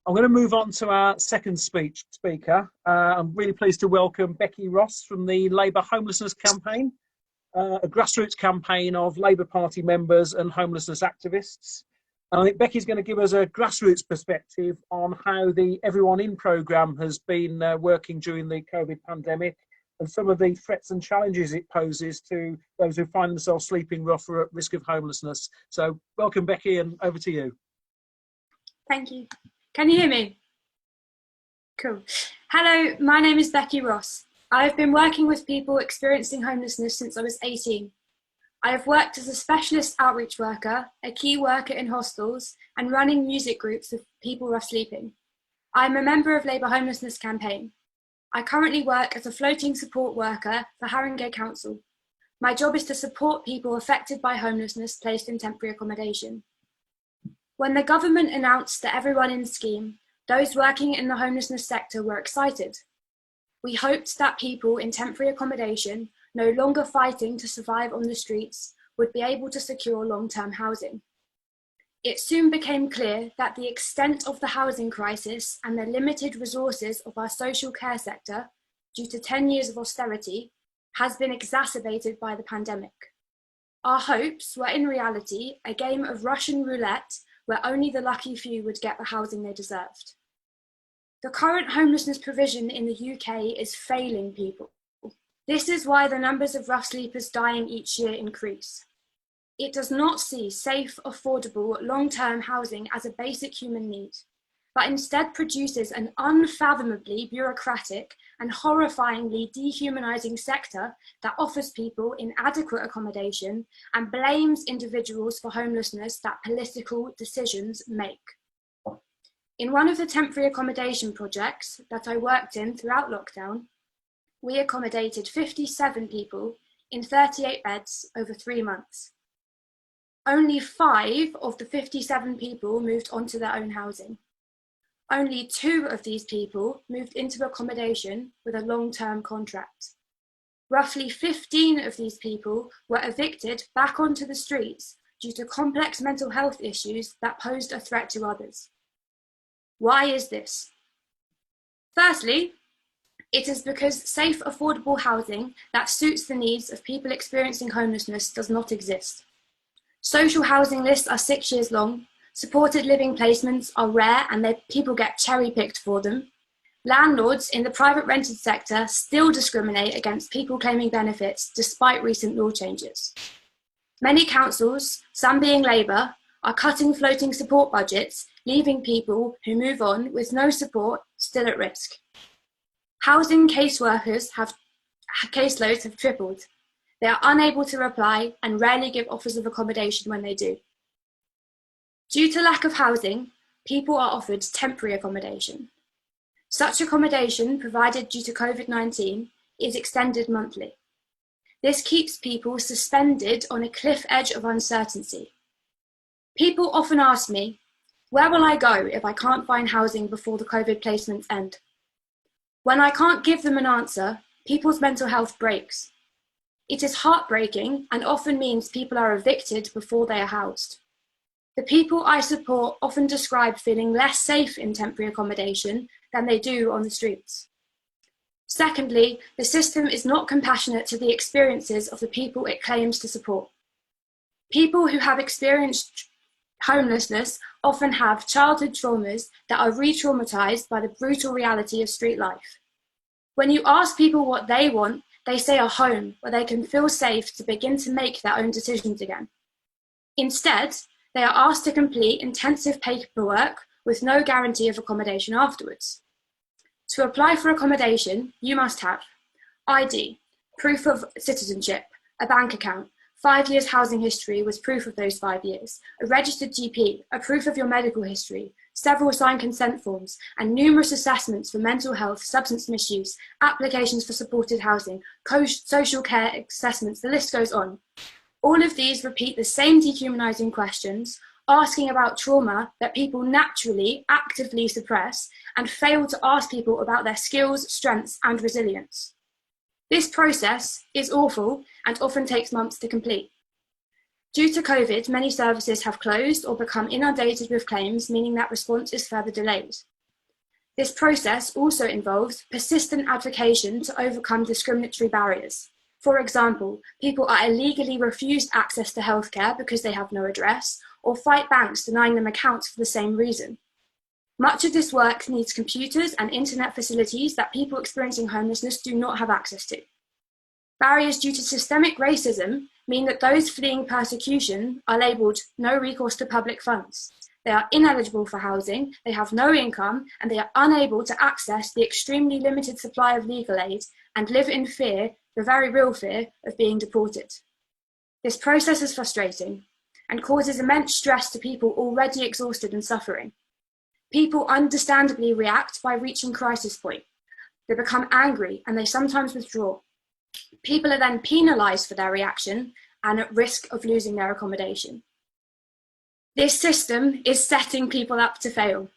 I'm going to move on to our second speaker. I'm really pleased to welcome Becky Ross from the Labour Homelessness Campaign, a grassroots campaign of Labour Party members and homelessness activists. And I think Becky's going to give us a grassroots perspective on how the Everyone In programme has been working during the COVID pandemic and some of the threats and challenges it poses to those who find themselves sleeping rough or at risk of homelessness. So welcome, Becky, and over to you. Thank you. Can you hear me? Cool. Hello, my name is Becky Ross. I have been working with people experiencing homelessness since I was 18. I have worked as a specialist outreach worker, a key worker in hostels, and running music groups with people rough sleeping. I am a member of Labour Homelessness Campaign. I currently work as a floating support worker for Haringey Council. My job is to support people affected by homelessness placed in temporary accommodation. When the government announced the Everyone In scheme, those working in the homelessness sector were excited. We hoped that people in temporary accommodation, no longer fighting to survive on the streets, would be able to secure long-term housing. It soon became clear that the extent of the housing crisis and the limited resources of our social care sector, due to 10 years of austerity, has been exacerbated by the pandemic. Our hopes were in reality a game of Russian roulette where only the lucky few would get the housing they deserved. The current homelessness provision in the UK is failing people. This is why the numbers of rough sleepers dying each year increase. It does not see safe, affordable, long-term housing as a basic human need, but instead produces an unfathomably bureaucratic and horrifyingly dehumanizing sector that offers people inadequate accommodation and blames individuals for homelessness that political decisions make. In one of the temporary accommodation projects that I worked in throughout lockdown, we accommodated 57 people in 38 beds over 3 months. Only 5 of the 57 people moved onto their own housing. Only 2 of these people moved into accommodation with a long-term contract. Roughly 15 of these people were evicted back onto the streets due to complex mental health issues that posed a threat to others. Why is this? Firstly, it is because safe, affordable housing that suits the needs of people experiencing homelessness does not exist. Social housing lists are 6 years long. Supported living placements are rare and people get cherry-picked for them. Landlords in the private rented sector still discriminate against people claiming benefits despite recent law changes. Many councils, some being Labour, are cutting floating support budgets, leaving people who move on with no support still at risk. Housing caseworkers caseloads have tripled. They are unable to reply and rarely give offers of accommodation when they do. Due to lack of housing, people are offered temporary accommodation. Such accommodation provided due to COVID-19 is extended monthly. This keeps people suspended on a cliff edge of uncertainty. People often ask me, where will I go if I can't find housing before the COVID placements end? When I can't give them an answer, people's mental health breaks. It is heartbreaking and often means people are evicted before they are housed. The people I support often describe feeling less safe in temporary accommodation than they do on the streets. Secondly, the system is not compassionate to the experiences of the people it claims to support. People who have experienced homelessness often have childhood traumas that are re-traumatized by the brutal reality of street life. When you ask people what they want, they say a home where they can feel safe to begin to make their own decisions again. Instead, they are asked to complete intensive paperwork with no guarantee of accommodation afterwards. To apply for accommodation, you must have ID, proof of citizenship, a bank account, 5 years housing history with proof of those 5 years, a registered GP, a proof of your medical history, several signed consent forms, and numerous assessments for mental health, substance misuse, applications for supported housing, social care assessments, the list goes on. All of these repeat the same dehumanizing questions, asking about trauma that people naturally, actively suppress and fail to ask people about their skills, strengths, and resilience. This process is awful and often takes months to complete. Due to COVID, many services have closed or become inundated with claims, meaning that response is further delayed. This process also involves persistent advocacy to overcome discriminatory barriers. For example, people are illegally refused access to healthcare because they have no address, or fight banks denying them accounts for the same reason. Much of this work needs computers and internet facilities that people experiencing homelessness do not have access to. Barriers due to systemic racism mean that those fleeing persecution are labelled no recourse to public funds. They are ineligible for housing, they have no income, and they are unable to access the extremely limited supply of legal aid and live in fear, the very real fear, of being deported. This process is frustrating and causes immense stress to people already exhausted and suffering. People understandably react by reaching crisis point. They become angry and they sometimes withdraw. People are then penalised for their reaction and at risk of losing their accommodation. This system is setting people up to fail.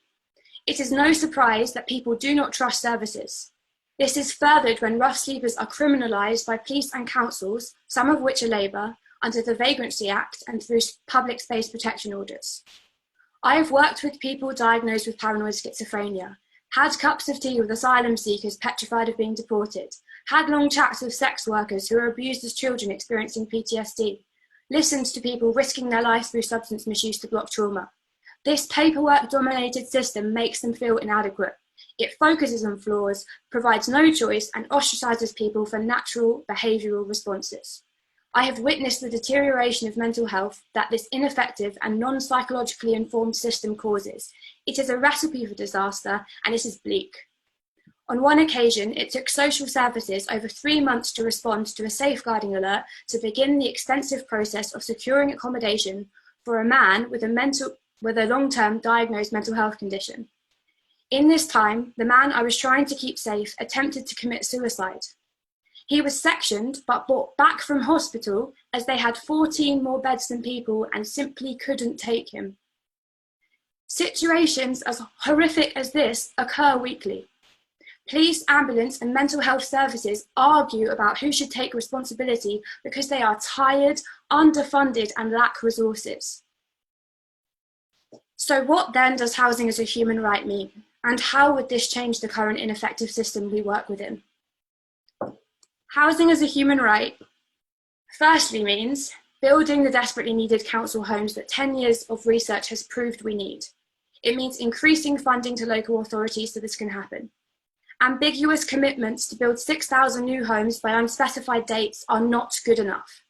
It is no surprise that people do not trust services. This is furthered when rough sleepers are criminalised by police and councils, some of which are Labour, under the Vagrancy Act and through public space protection orders. I have worked with people diagnosed with paranoid schizophrenia, had cups of tea with asylum seekers petrified of being deported, had long chats with sex workers who were abused as children experiencing PTSD, listened to people risking their life through substance misuse to block trauma. This paperwork-dominated system makes them feel inadequate. It focuses on flaws, provides no choice, and ostracizes people for natural behavioural responses. I have witnessed the deterioration of mental health that this ineffective and non-psychologically informed system causes. It is a recipe for disaster, and it is bleak. On one occasion, it took social services over 3 months to respond to a safeguarding alert to begin the extensive process of securing accommodation for a man with a long-term diagnosed mental health condition. In this time, the man I was trying to keep safe attempted to commit suicide. He was sectioned but brought back from hospital as they had 14 more beds than people and simply couldn't take him. Situations as horrific as this occur weekly. Police, ambulance, and mental health services argue about who should take responsibility because they are tired, underfunded, and lack resources. So what then does housing as a human right mean? And how would this change the current ineffective system we work within? Housing as a human right firstly means building the desperately needed council homes that 10 years of research has proved we need. It means increasing funding to local authorities so this can happen. Ambiguous commitments to build 6,000 new homes by unspecified dates are not good enough.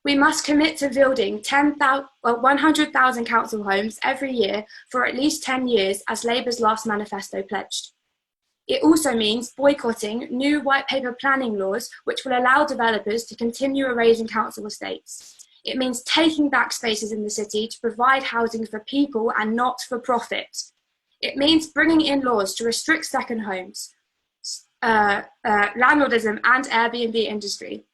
We must commit to building 100,000 council homes every year for at least 10 years, as Labour's last manifesto pledged. It also means boycotting new white paper planning laws which will allow developers to continue erasing council estates. It means taking back spaces in the city to provide housing for people and not for profit. It means bringing in laws to restrict second homes, landlordism and Airbnb industry.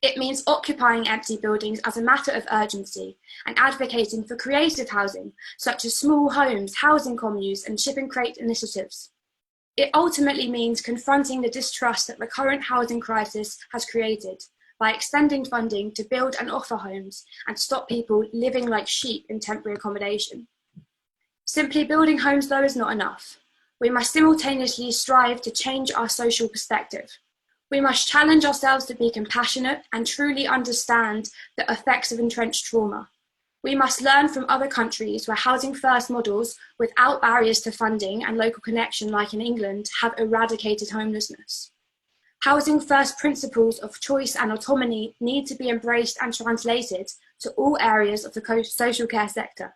It means occupying empty buildings as a matter of urgency and advocating for creative housing, such as small homes, housing communes, and ship and crate initiatives. It ultimately means confronting the distrust that the current housing crisis has created by extending funding to build and offer homes and stop people living like sheep in temporary accommodation. Simply building homes, though, is not enough. We must simultaneously strive to change our social perspective. We must challenge ourselves to be compassionate and truly understand the effects of entrenched trauma. We must learn from other countries where housing first models without barriers to funding and local connection, like in England, have eradicated homelessness. Housing first principles of choice and autonomy need to be embraced and translated to all areas of the social care sector.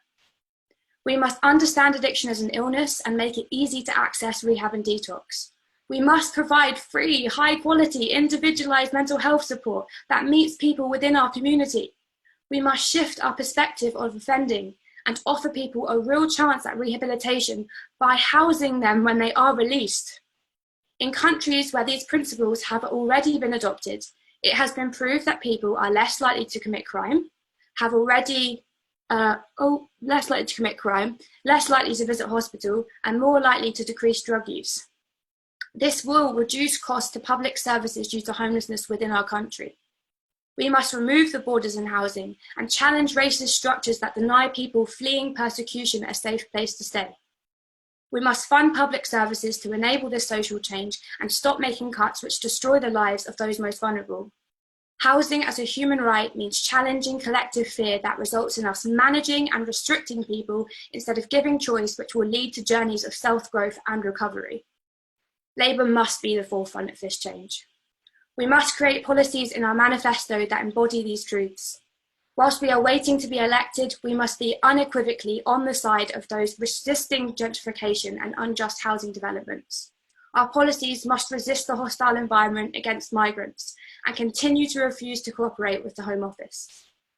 We must understand addiction as an illness and make it easy to access rehab and detox. We must provide free, high-quality, individualised mental health support that meets people within our community. We must shift our perspective of offending and offer people a real chance at rehabilitation by housing them when they are released. In countries where these principles have already been adopted, it has been proved that people are less likely to commit crime, less likely to visit hospital, and more likely to decrease drug use. This will reduce costs to public services due to homelessness within our country. We must remove the borders in housing and challenge racist structures that deny people fleeing persecution a safe place to stay. We must fund public services to enable this social change and stop making cuts which destroy the lives of those most vulnerable. Housing as a human right means challenging collective fear that results in us managing and restricting people instead of giving choice, which will lead to journeys of self-growth and recovery. Labour must be the forefront of this change. We must create policies in our manifesto that embody these truths. Whilst we are waiting to be elected, we must be unequivocally on the side of those resisting gentrification and unjust housing developments. Our policies must resist the hostile environment against migrants and continue to refuse to cooperate with the Home Office.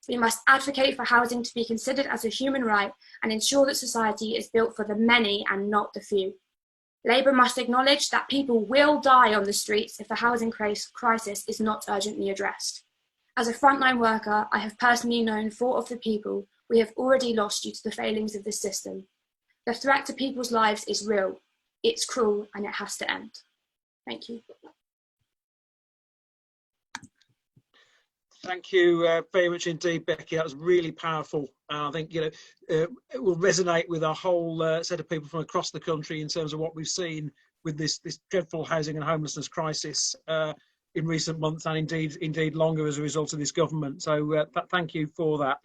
We must advocate for housing to be considered as a human right and ensure that society is built for the many and not the few. Labour must acknowledge that people will die on the streets if the housing crisis is not urgently addressed. As a frontline worker, I have personally known 4 of the people we have already lost due to the failings of this system. The threat to people's lives is real, it's cruel, and it has to end. Thank you. Thank you very much indeed, Becky. That was really powerful. I think it will resonate with our whole set of people from across the country in terms of what we've seen with this dreadful housing and homelessness crisis in recent months, and indeed longer as a result of this government. So thank you for that.